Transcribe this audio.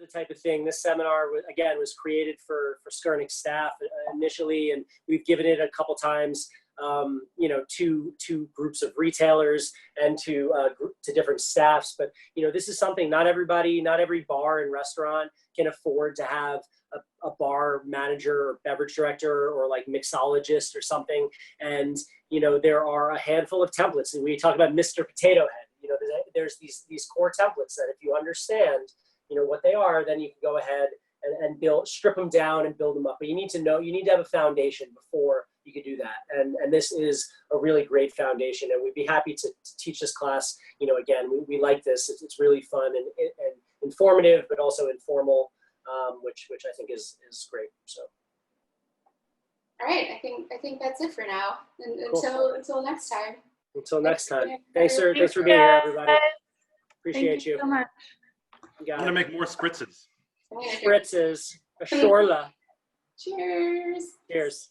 the type of thing. This seminar, again, was created for Skurnik staff initially, and we've given it a couple times, you know, to groups of retailers and to different staffs. But, you know, this is something not every bar and restaurant can afford to have a bar manager or beverage director or like mixologist or something. And, you know, there are a handful of templates. And we talk about Mr. Potato Head. You know, there's these core templates that if you understand, you know, what they are, then you can go ahead and strip them down and build them up. But you need to have a foundation before you can do that. And this is a really great foundation. And we'd be happy to teach this class. You know, again, we like this. It's really fun and informative, but also informal, which I think is great. So. All right, I think that's it for now. And Cool. until next time. Until next time. Thanks for being here, everybody. Appreciate you. So much. You got I'm gonna it. make more spritzes. Spritzes. A Shorla. Cheers. Cheers.